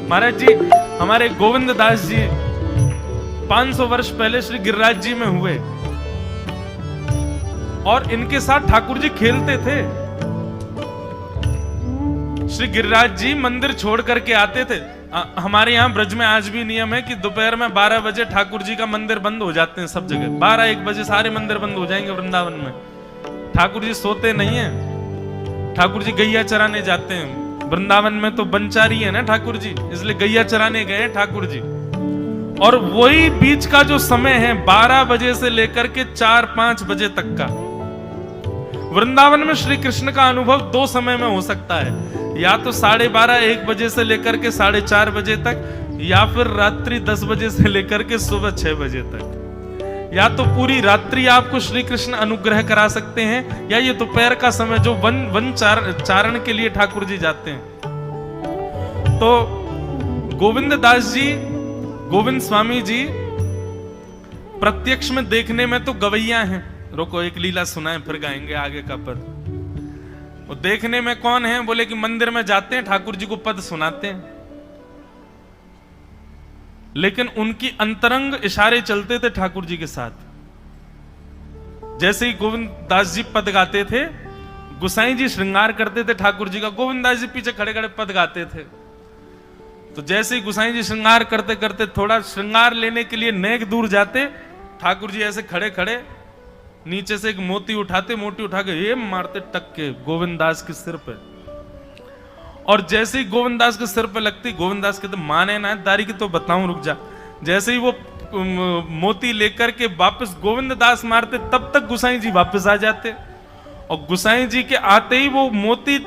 महाराज जी हमारे गोविंद दास जी 500 वर्ष पहले श्री गिरिराज जी में हुए और इनके साथ ठाकुर जी खेलते थे। श्री गिरिराज जी मंदिर छोड़ करके आते थे। हमारे यहाँ ब्रज में आज भी नियम है कि दोपहर में 12 बजे ठाकुर जी का मंदिर बंद हो जाते हैं सब जगह। 12-1 बजे सारे मंदिर बंद हो जाएंगे वृंदावन में। ठाकुर जी सोते नहीं है, ठाकुर जी गैया चराने जाते हैं। वृंदावन में तो बनचारी है ना ठाकुर जी, इसलिए गैया चराने गए ठाकुर जी। और वही बीच का जो समय है 12 बजे से लेकर के 4-5 बजे तक का, वृंदावन में श्री कृष्ण का अनुभव 2 समय में हो सकता है, या तो 12:30-1 बजे से लेकर के 4:30 बजे तक, या फिर रात्रि 10 बजे से लेकर के सुबह 6 बजे तक। या तो पूरी रात्रि आपको श्री कृष्ण अनुग्रह करा सकते हैं, या ये दोपहर का समय जो वन चारण के लिए ठाकुर जी जाते हैं। तो गोविंद दास जी, गोविंद स्वामी जी प्रत्यक्ष में देखने में तो गवैया हैं। रोको एक लीला सुनाए फिर गाएंगे आगे का पद। वो देखने में कौन है? बोले कि मंदिर में जाते हैं ठाकुर जी को पद सुनाते हैं, लेकिन उनकी अंतरंग इशारे चलते थे ठाकुर जी के साथ। जैसे ही गोविंद दास जी पद गाते थे, गुसाई जी श्रृंगार करते थे ठाकुर जी का, गोविंद दास जी पीछे खड़े खड़े पद गाते थे। तो जैसे ही गुसाई जी श्रृंगार करते करते थोड़ा श्रृंगार लेने के लिए नेक दूर जाते, ठाकुर जी ऐसे खड़े खड़े नीचे से एक मोती उठाते, मोती उठा के ये मारते टक के गोविंद दास के सिर पे। और जैसे ही गोविंद दास के सिर पे लगती, गोविंद दास कहते माने ना दारी की तो बताऊं, रुक जा। जैसे ही वो मोती लेकर के वापस गोविंद दास मारते, तब तक गुसाई जी वापस आ जाते। और गुसाई जी के आते ही वो मोती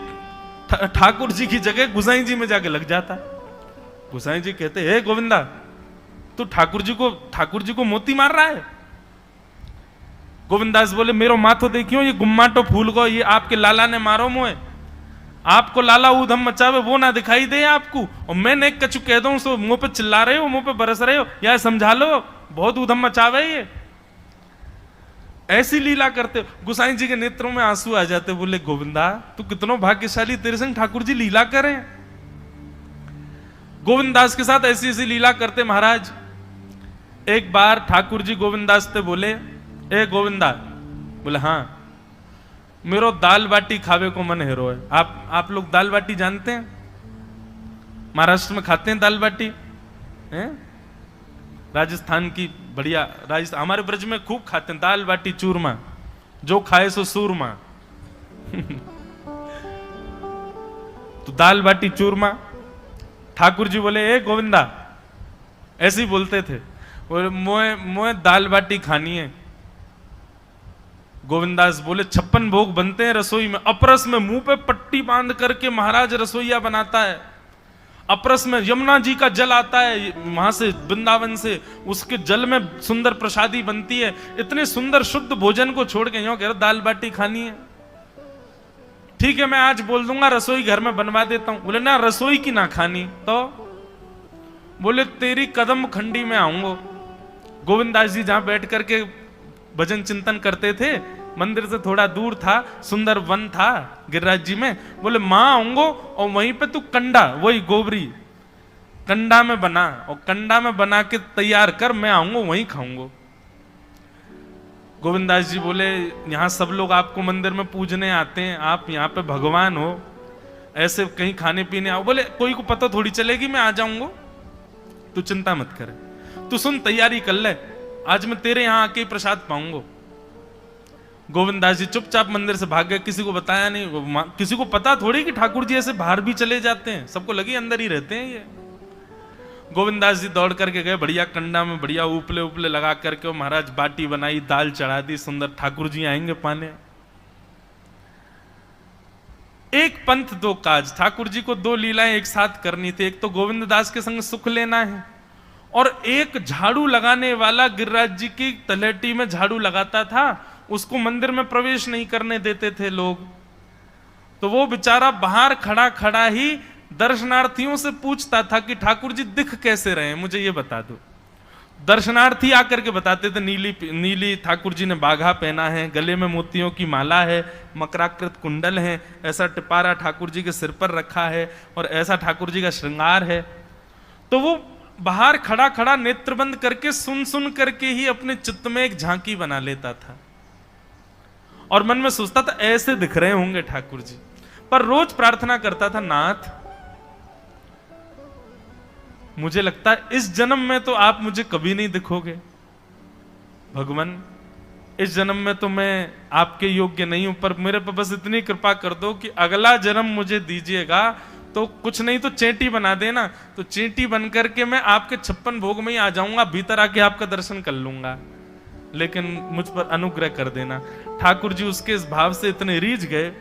ठाकुर जी की जगह गुसाई जी में जाके लग जाता। गुसाई जी कहते हे गोविंदा, तू ठाकुर जी को मोती मार रहा है? गोविंद दास बोले मेरो माथो देखियो, ये गुम्माटो फूल को ये आपके लाला ने मारो मोए। आपको लाला ऊधम मचावे वो ना दिखाई दे आपको, और मैं नेक कछु कह दूं सो मुंह पे चिल्ला रहे हो, मुंह पे बरस रहे हो, या समझा लो बहुत ऊधम मचावे ये। ऐसी लीला करते। गुसाई जी के नेत्रों में आंसू आ जाते। बोले गोविंदा तू कितनो भाग्यशाली, तेरे संग ठाकुर जी लीला करें। गोविंद दास के साथ ऐसी ऐसी लीला करते महाराज। एक बार ठाकुर जी गोविंद दास से बोले ए गोविंदा, बोले हाँ मेरो दाल बाटी खावे को मन हेरो है। आप लोग दाल बाटी जानते हैं? महाराष्ट्र में खाते हैं दाल बाटी हैं? राजस्थान की बढ़िया, राजस्थान हमारे ब्रज में खूब खाते हैं दाल बाटी चूरमा, जो खाए सो सूरमा। तो दाल बाटी चूरमा ठाकुर जी बोले ए गोविंदा, ऐसे ही बोलते थे, बोले मोए दाल बाटी खानी है। गोविंदास बोले 56 भोग बनते हैं रसोई में। अपरस में मुंह पे पट्टी बांध करके महाराज रसोईया बनाता है। अपरस में यमुना जी का जल आता है वहां से, वृंदावन से, उसके जल में सुंदर प्रसादी बनती है। इतने सुंदर शुद्ध भोजन को छोड़ के यूं कह रहे दाल बाटी खानी है। ठीक है मैं आज बोल दूंगा रसोई घर में बनवा देता हूं। बोले ना रसोई की ना खानी तो? बोले तेरी कदम खंडी में आऊंगा। गोविंदास जी जहां बैठ करके भजन चिंतन करते थे, मंदिर से थोड़ा दूर था, सुंदर वन था गिरिराज जी में। बोले मां आऊंगो और वहीं पे तू कंडा, वही गोबरी कंडा में बना, और कंडा में बना के तैयार कर, मैं आऊंगा वहीं खाऊंगा। गोविंदास जी बोले यहां सब लोग आपको मंदिर में पूजने आते हैं, आप यहाँ पे भगवान हो, ऐसे कहीं खाने पीने आओ। बोले कोई को पता थोड़ी चलेगी, मैं आ जाऊंगा, तू चिंता मत करे, तू सुन तैयारी कर ले, आज मैं तेरे यहां आके प्रसाद पाऊंगा। गोविंदास जी चुपचाप मंदिर से भाग गए, किसी को बताया नहीं। किसी को पता थोड़ी कि ठाकुर जी ऐसे बाहर भी चले जाते हैं, सबको लगी अंदर ही रहते हैं ये। गोविंदास जी दौड़ करके गए, बढ़िया कंडा में बढ़िया उपले उपले लगा करके महाराज बाटी बनाई, दाल चढ़ा दी, सुंदर ठाकुर जी आएंगे पाने। एक पंथ दो काज, ठाकुर जी को 2 लीलाएं एक साथ करनी थी। एक तो गोविंद दास के संग सुख लेना है, और एक झाड़ू लगाने वाला गिरिराज जी की तलहटी में झाड़ू लगाता था, उसको मंदिर में प्रवेश नहीं करने देते थे लोग। तो वो बेचारा बाहर खड़ा खड़ा ही दर्शनार्थियों से पूछता था कि ठाकुर जी दिख कैसे रहे हैं, मुझे ये बता दो। दर्शनार्थी आकर के बताते थे नीली ठाकुर जी ने बाघा पहना है, गले में मोतियों की माला है, मकराकृत कुंडल है, ऐसा टिपारा ठाकुर जी के सिर पर रखा है, और ऐसा ठाकुर जी का श्रृंगार है। तो वो बाहर खड़ा खड़ा नेत्र बंद करके सुन सुन करके ही अपने चित्त में एक झांकी बना लेता था और मन में सोचता था ऐसे दिख रहे होंगे ठाकुर जी। पर रोज प्रार्थना करता था, नाथ मुझे लगता है इस जन्म में तो आप मुझे कभी नहीं दिखोगे, भगवान इस जन्म में तो मैं आपके योग्य नहीं हूं, पर मेरे पर बस इतनी कृपा कर दो कि अगला जन्म मुझे दीजिएगा तो कुछ नहीं तो चेंटी बना देना, तो चेंटी बन करके मैं आपके 56 भोग में ही आ जाऊंगा, भीतर आके आपका दर्शन कर लूंगा, लेकिन मुझ पर अनुग्रह कर देना। ठाकुर जी उसके इस भाव से इतने रीझ गए।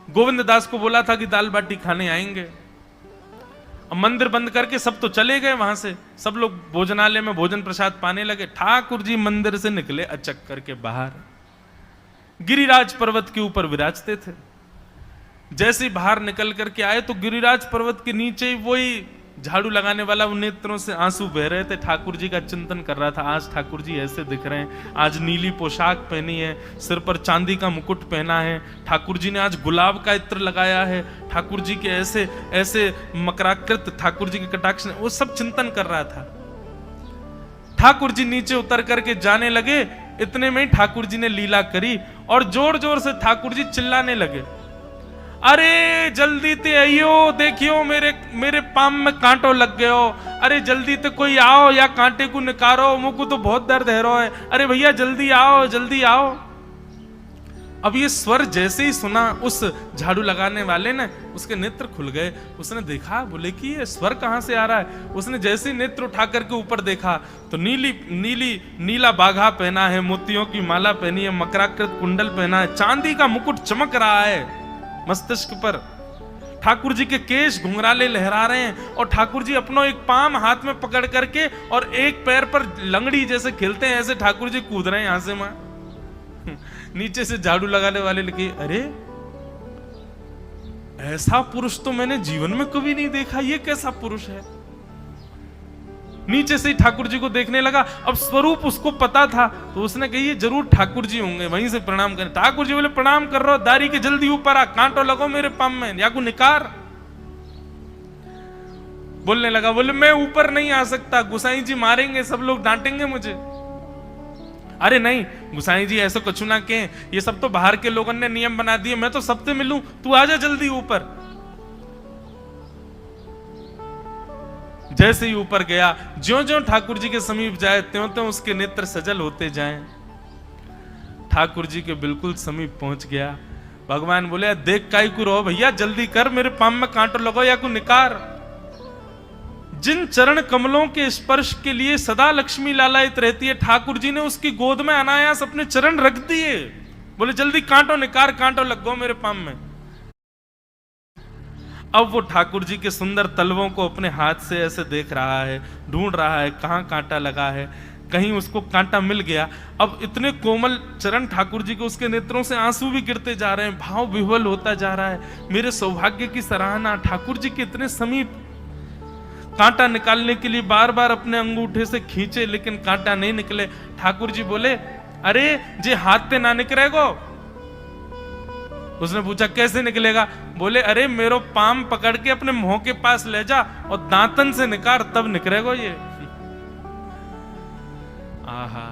गोविंद दास को बोला था कि दाल बाटी खाने आएंगे, अब मंदिर बंद करके सब तो चले गए वहां से, सब लोग भोजनालय में भोजन प्रसाद पाने लगे। ठाकुर जी मंदिर से निकले अचक करके बाहर, गिरिराज पर्वत के ऊपर विराजते थे। जैसे ही बाहर निकल करके आए तो गिरिराज पर्वत के नीचे ही वही झाड़ू लगाने वाला उन नेत्रों से आंसू बह रहे थे। ठाकुर जी का चिंतन कर रहा था, आज ठाकुर जी ऐसे दिख रहे हैं, आज नीली पोशाक पहनी है, सिर पर चांदी का मुकुट पहना है, ठाकुर जी ने आज गुलाब का इत्र लगाया है, ठाकुर जी के ऐसे ऐसे मकराकृत ठाकुर जी के कटाक्ष, वो सब चिंतन कर रहा था। ठाकुर जी नीचे उतर करके जाने लगे, इतने में ही ठाकुर जी ने लीला करी और जोर जोर से ठाकुर जी चिल्लाने लगे, अरे जल्दी ते आइयो, देखियो मेरे पाम में कांटो लग गयो, अरे जल्दी ते कोई आओ या कांटे को निकारो, मुझको तो बहुत दर्द है रो है, अरे भैया जल्दी आओ जल्दी आओ। अब ये स्वर जैसे ही सुना उस झाड़ू लगाने वाले ने, उसके नेत्र खुल गए। उसने देखा, बोले कि ये स्वर कहां से आ रहा है। उसने जैसे ही नेत्र उठा करके ऊपर देखा तो नीला बाघा पहना है, मोतियों की माला पहनी है, मकराकृत कुंडल पहना है, चांदी का मुकुट चमक रहा है मस्तिष्क पर, ठाकुर जी के केश घुंघराले लहरा रहे हैं और ठाकुर जी अपना एक पाम हाथ में पकड़ करके और एक पैर पर लंगड़ी जैसे खेलते हैं ऐसे ठाकुर जी कूद रहे हैं यहां से वहां। नीचे से झाड़ू लगाने वाले लिखे, अरे ऐसा पुरुष तो मैंने जीवन में कभी नहीं देखा, ये कैसा पुरुष है। नीचे से ही ठाकुर जी को देखने लगा। अब स्वरूप उसको पता था तो उसने कही ये जरूर ठाकुर जी होंगे, वहीं से प्रणाम करें। ठाकुर जी बोले प्रणाम कर रहा हूं, दारी के जल्दी ऊपर आ, कांटो लगो मेरे पाम में या को निकार। बोलने लगा, बोले मैं ऊपर नहीं आ सकता, गुसाई जी मारेंगे, सब लोग डांटेंगे मुझे। अरे नहीं गुसाई जी ऐसा कुछ ना कहें, ये सब तो बाहर के लोगों ने नियम बना दिए, मैं तो सबसे मिलूं, तू आजा जल्दी ऊपर। जैसे ही ऊपर गया, ज्यों-ज्यों ठाकुर जी के समीप जाए त्यों-त्यों उसके नेत्र सजल होते जाएं। ठाकुर जी के बिल्कुल समीप पहुंच गया। भगवान बोले, देख काई को रो भैया, जल्दी कर, मेरे पाम में कांटो लगो या को निकार। जिन चरण कमलों के स्पर्श के लिए सदा लक्ष्मी लालायित रहती है, ठाकुर जी ने उसकी गोद में अनायास अपने चरण रख दिए। बोले जल्दी कांटो निकार, कांटो लग गो मेरे पाम में। अब वो ठाकुर जी के सुंदर तलवों को अपने हाथ से ऐसे देख रहा है, ढूंढ रहा है कहां कांटा लगा है, कहीं उसको कांटा मिल गया। अब इतने कोमल चरण ठाकुर जी के, उसके नेत्रों से आंसू भी गिरते जा रहे हैं, भाव विह्वल होता जा रहा है। मेरे सौभाग्य की सराहना, ठाकुर जी के इतने समीप। कांटा निकालने के लिए बार बार अपने अंगूठे से खींचे लेकिन कांटा नहीं निकले। ठाकुर जी बोले, अरे जे हाथ पे ना निकलेगो। उसने पूछा कैसे निकलेगा? बोले अरे मेरो पाम पकड़ के अपने मुंह के पास ले जा और दांतन से निकाल, तब निकलेगा ये। आहा,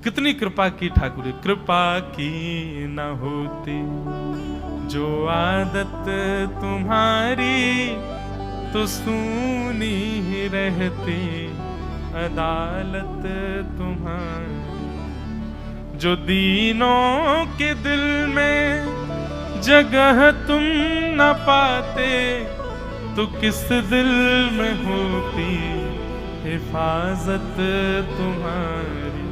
कितनी कृपा की ठाकुर जी। कृपा की न होती जो आदत तुम्हारी, तो सूनी ही रहती अदालत तुम्हारी। जो दीनों के दिल में जगह तुम न पाते, तो किस दिल में होती हिफाजत तुम्हारी।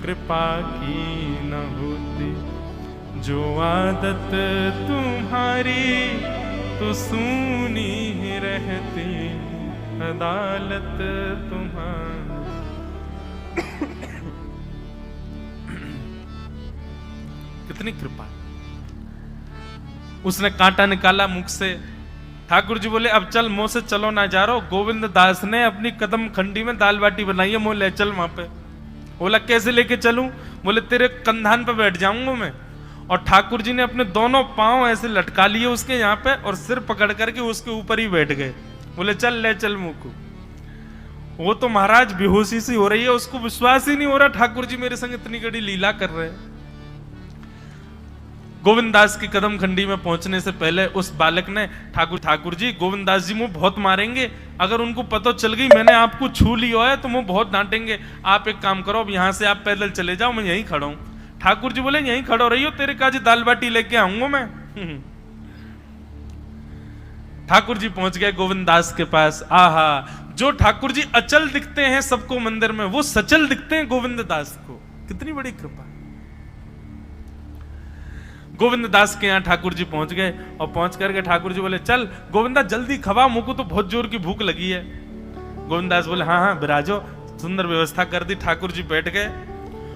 कृपा की न होती जो आदत तुम्हारी, तो सूनी ही रहती अदालत तुम्हारी। कितनी कृपा। उसने कांटा निकाला मुख से। ठाकुर जी बोले अब चल, मुंह से चलो ना जा रहा। गोविंद दास ने अपनी कदम खंडी में दाल बाटी बनाई है, मुंह ले चल वहां पे। बोला कैसे लेके चलूं? बोले तेरे कंधान पे बैठ जाऊंगा मैं। और ठाकुर जी ने अपने दोनों पांव ऐसे लटका लिए उसके यहाँ पे और सिर पकड़ करके उसके ऊपर ही बैठ गए। बोले चल ले चल मुकु। वो तो महाराज बेहोशी सी हो रही है, उसको विश्वास ही नहीं हो रहा ठाकुर जी मेरे संग इतनी बड़ी लीला कर रहे हैं। गोविंददास की कदम खंडी में पहुंचने से पहले उस बालक ने ठाकुर जी गोविंददास जी मुझे बहुत मारेंगे, अगर उनको पता चल गई मैंने आपको छू लिया है तो मुझे बहुत डांटेंगे, आप एक काम करो अब यहां से आप पैदल चले जाओ, मैं यहीं खड़ा हूं। ठाकुर जी बोले यहीं खड़ो रहियो, तेरे काजी दाल बाटी लेके आऊंगा मैं। ठाकुर जी पहुंच गए गोविंददास के पास। आहा, जो ठाकुर जी अचल दिखते हैं सबको मंदिर में, वो सचल दिखते हैं गोविंददास को। कितनी बड़ी कृपा। गोविंददास के यहाँ ठाकुर जी पहुंच गए और पहुंच करके ठाकुर जी बोले चल गोविंदा जल्दी खवा, मुझको तो बहुत जोर की भूख लगी है। गोविंददास बोले हाँ हाँ बिराजो। सुंदर व्यवस्था कर दी। ठाकुर जी बैठ गए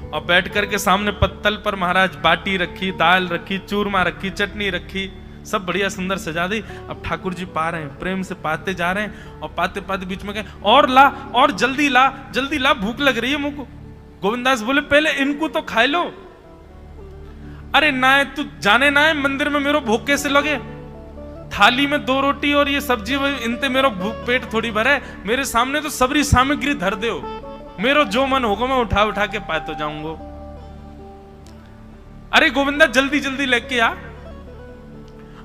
और बैठ करके सामने पत्तल पर महाराज बाटी रखी, दाल रखी, चूरमा रखी, चटनी रखी, सब बढ़िया सुंदर सजा दी। अब ठाकुर जी पा रहे हैं, प्रेम से पाते जा रहे हैं और पाते पाते बीच में कहे और ला, और जल्दी ला, भूख लग रही है मुझको। गोविंददास बोले पहले इनको तो खाए लो। अरे ना तू जाने ना है मंदिर में मेरो भूख कैसे लगे, थाली में 2 रोटी और ये सब्जी, इनते मेरो भूख पेट थोड़ी भरे, मेरे सामने तो सबरी सामग्री धर दो, मेरो जो मन होगा मैं उठा उठा के पाते जाऊंगा। अरे गोविंदा जल्दी जल्दी लेके आ।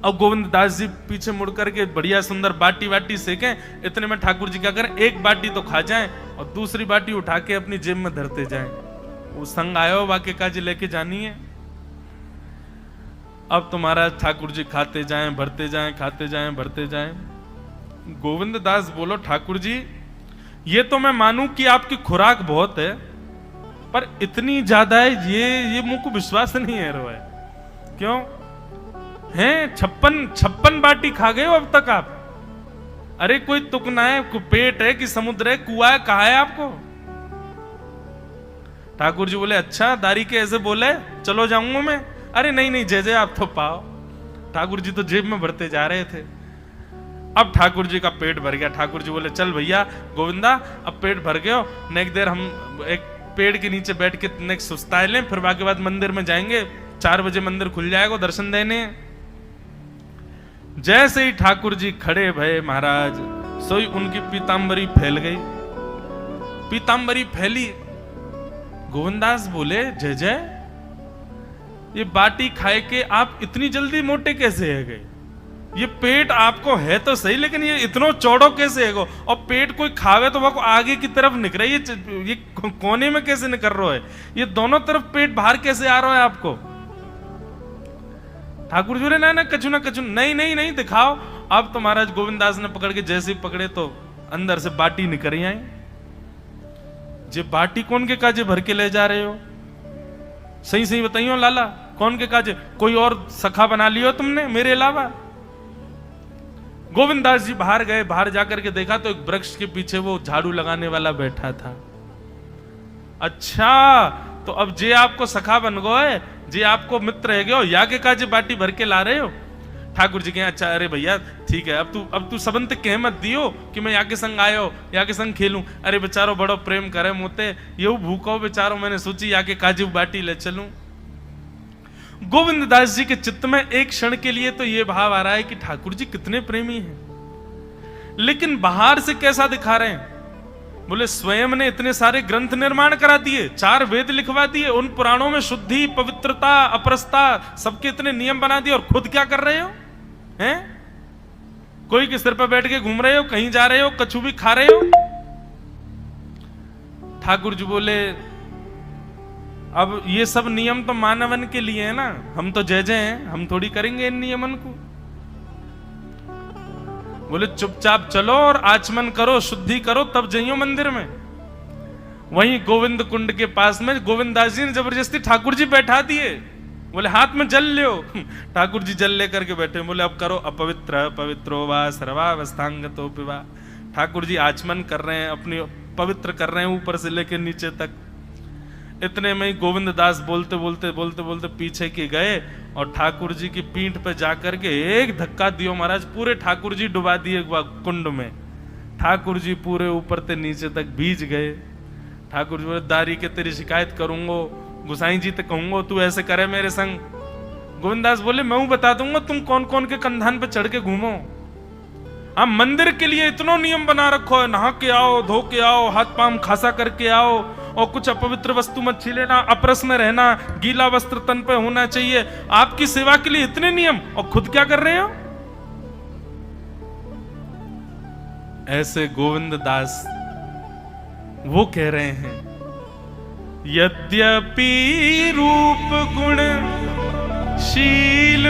अब गोविंददास जी पीछे मुड़ करके बढ़िया सुंदर बाटी वाटी सेके। इतने में ठाकुर जी क्या करें, एक बाटी तो खा जाएं और दूसरी बाटी उठा के अपनी जेब में धरते जाएं। वो संग आयो वाके काजी लेके जानी है। अब तुम्हारा ठाकुर जी खाते जाएं भरते जाएं, खाते जाएं भरते जाएं। गोविंददास बोलो ठाकुर जी ये तो मैं मानूं कि आपकी खुराक बहुत है, पर इतनी ज्यादा है ये मुझको विश्वास नहीं है रो है। क्यों हैं 56 बाटी खा गए हो अब तक आप? अरे कोई तुक ना है, पेट है कि समुद्र है, कुआं है, कहा है आपको? ठाकुर जी बोले अच्छा दारी के ऐसे बोले, चलो जाऊंगा मैं। अरे नहीं जय आप तो पाओ। ठाकुर जी तो जेब में भरते जा रहे थे। अब ठाकुर जी का पेट भर गया। ठाकुर जी बोले चल भैया गोविंदा अब पेट भर गयो, नेक देर हम एक पेड़ के नीचे बैठ के नेक सुस्ताए लें, फिर बाकी बाद मंदिर में जाएंगे, 4 बजे मंदिर खुल जाएगा दर्शन देने। जैसे ही ठाकुर जी खड़े भये महाराज, सोई उनकी पीतांबरी फैल गई। पीतांबरी फैली। गोविंदास बोले जय ये बाटी खाए के आप इतनी जल्दी मोटे कैसे है गए? ये पेट आपको है तो सही, लेकिन ये इतना चौड़ो कैसे है गो? और पेट कोई खावे तो वो आगे की तरफ निकल रही है, ये कोने में कैसे निकल रहा है? ये दोनों तरफ पेट बाहर कैसे आ रहा है आपको? ठाकुर जी बोले ना कछु ना कछु, नहीं दिखाओ। अब तो महाराज गोविंददास ने पकड़ के जैसे ही पकड़े तो अंदर से बाटी निकल आई। जे बाटी कौन के काजे भर के ले जा रहे हो? सही बताइयो लाला, कौन के काजे? कोई और सखा बना लियो तुमने मेरे अलावा? गोविंददास जी बाहर गए। बाहर जाकर के देखा तो एक वृक्ष के पीछे वो झाड़ू लगाने वाला बैठा था। अच्छा तो अब जे आपको सखा बन गए, जे आपको मित्र है गयो, या के काजे बाटी भर के ला रहे हो? ठाकुर जी कहे अच्छा अरे भैया ठीक है, अब तू सबंत कह मत दियो कि मैं या के संग आयो, या के संग खेलूं। अरे बेचारो बड़ो प्रेम करे मोते, ये भूखो बेचारो, मैंने सोची या के काजे बाटी ले चलूं। गोविंददास जी के चित्त में एक क्षण के लिए तो ये भाव आ रहा है कि ठाकुर जी कितने प्रेमी हैं, लेकिन बाहर से कैसा दिखा रहे हैं? बोले स्वयं ने इतने सारे ग्रंथ निर्माण करा दिए, 4 वेद लिखवा दिए, उन पुराणों में शुद्धि, पवित्रता, अपरसता सबके इतने नियम बना दिए, और खुद क्या कर रहे हो? हैं? कोई के सिर पर बैठ के घूम रहे हो, कहीं जा रहे हो, कछु भी खा रहे हो? ठाकुर जी बोले अब ये सब नियम तो मानवन के लिए है ना, हम तो जय हैं, हम थोड़ी करेंगे इन नियमन को। बोले चुपचाप चलो और आचमन करो, शुद्धि करो, तब जाइयो मंदिर में। वहीं गोविंद कुंड के पास में गोविंददास जी ने जबरदस्ती ठाकुर जी बैठा दिए। बोले हाथ में जल लो। ठाकुर जी जल लेकर के बैठे। बोले अब करो अपवित्र पवित्रो वा सर्वावस्थांगतो पिवा। ठाकुर जी आचमन कर रहे हैं, अपनी पवित्र कर रहे हैं ऊपर से लेकर नीचे तक। इतने में ही गोविंददास बोलते बोलते पीछे के गए और ठाकुर जी की पीठ पे जाकर के एक धक्का दियो महाराज, पूरे ठाकुर जी डुबा दिए कुंड में। ठाकुर जी पूरे ऊपर से नीचे तक भीज गए। ठाकुर जी बोले दारी के तेरी शिकायत करूंगो, गुसाई जी तो कहूंगो तू ऐसे करे मेरे संग। गोविंददास बोले मैं बता दूंगा तुम कौन कौन के कंधान पे चढ़ के घूमो। आप मंदिर के लिए इतना नियम बना रखो है, नहा के आओ, धो के आओ, हाथ पांव खासा करके आओ, और कुछ अपवित्र वस्तु मत छीलेना, अपरस में रहना, गीला वस्त्र तन पे होना चाहिए। आपकी सेवा के लिए इतने नियम, और खुद क्या कर रहे हो? ऐसे गोविंद दास वो कह रहे हैं, यद्यपि रूप गुण शील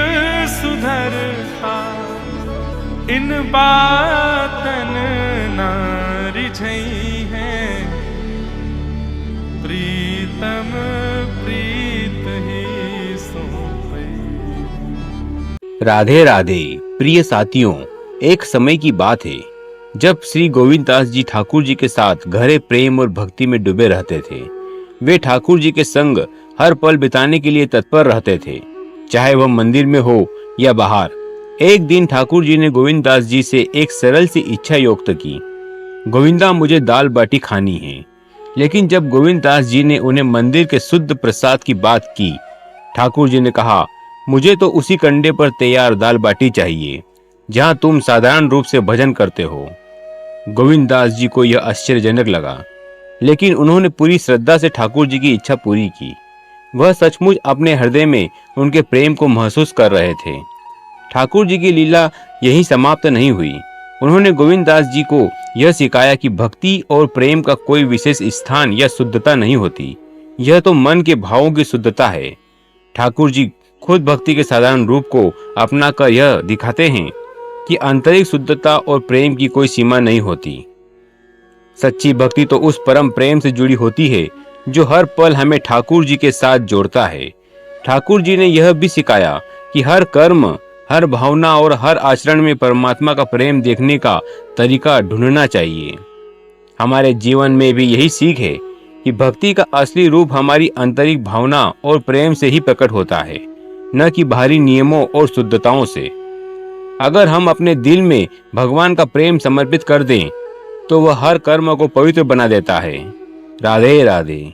सुधरता, इन बातन नारी झई है, प्रीतम प्रीत ही सौंपे। राधे राधे प्रिय साथियों, एक समय की बात है जब श्री गोविंद दास जी ठाकुर जी के साथ गहरे प्रेम और भक्ति में डूबे रहते थे। वे ठाकुर जी के संग हर पल बिताने के लिए तत्पर रहते थे, चाहे वह मंदिर में हो या बाहर। एक दिन ठाकुर जी ने गोविंद दास जी से एक सरल सी इच्छा व्यक्त की, गोविंदा मुझे दाल बाटी खानी है। लेकिन जब गोविंद दास जी ने उन्हें मंदिर के शुद्ध प्रसाद की बात की, ठाकुर जी ने कहा, मुझे तो उसी कंडे पर तैयार दाल बाटी चाहिए जहां तुम साधारण रूप से भजन करते हो। गोविंद दास जी को यह आश्चर्यजनक लगा, लेकिन उन्होंने पूरी श्रद्धा से ठाकुर जी की इच्छा पूरी की। वह सचमुच अपने हृदय में उनके प्रेम को महसूस कर रहे थे। ठाकुर जी की लीला यही समाप्त नहीं हुई। उन्होंने गोविंद दास जी को यह सिखाया कि भक्ति और प्रेम का कोई विशेष स्थान या शुद्धता नहीं होती, यह तो मन के भावों की शुद्धता है। ठाकुर जी खुद भक्ति के साधारण रूप को अपनाकर यह दिखाते हैं कि आंतरिक शुद्धता और प्रेम की कोई सीमा नहीं होती। सच्ची भक्ति तो उस परम प्रेम से जुड़ी होती है जो हर पल हमें ठाकुर जी के साथ जोड़ता है। ठाकुर जी ने यह भी सिखाया कि हर कर्म, हर भावना और हर आचरण में परमात्मा का प्रेम देखने का तरीका ढूंढना चाहिए। हमारे जीवन में भी यही सीख है कि भक्ति का असली रूप हमारी आंतरिक भावना और प्रेम से ही प्रकट होता है, न कि बाहरी नियमों और शुद्धताओं से। अगर हम अपने दिल में भगवान का प्रेम समर्पित कर दें तो वह हर कर्म को पवित्र बना देता है। राधे राधे।